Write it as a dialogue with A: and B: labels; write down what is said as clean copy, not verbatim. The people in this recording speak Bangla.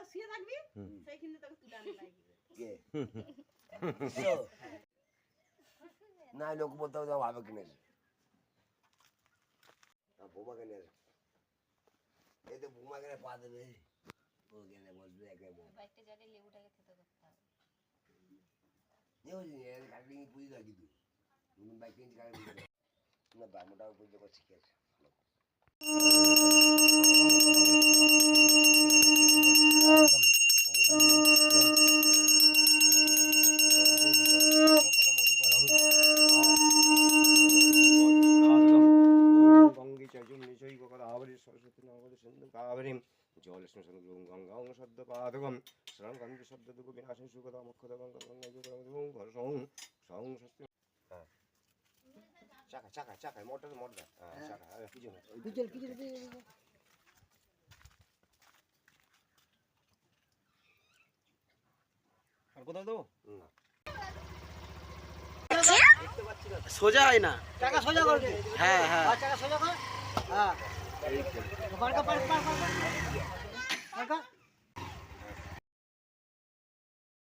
A: শুয়ে থাকবি সেইখানে তোকে তুলে আনতে লাগবে
B: না লোক বলতে হবে ভাবে কিনে বোমা কিনে এই তো বোমা কিনে পা দেবে ও কিনে বসবে একে
C: বাইকটা জালে লেবুটাকে থেতো করতে হবে
B: গাড়ি পুজি থাকি তুই বাইক কিনছি গাড়ি না মোটা পুজো করছি কি আছে চাকা মোটর চাকা পিছনে
D: আর কোথাও দেবো
E: সোজা হয় না
D: চাকা সোজা করে দে
E: হ্যাঁ হ্যাঁ
D: চাকা সোজা কর হ্যাঁ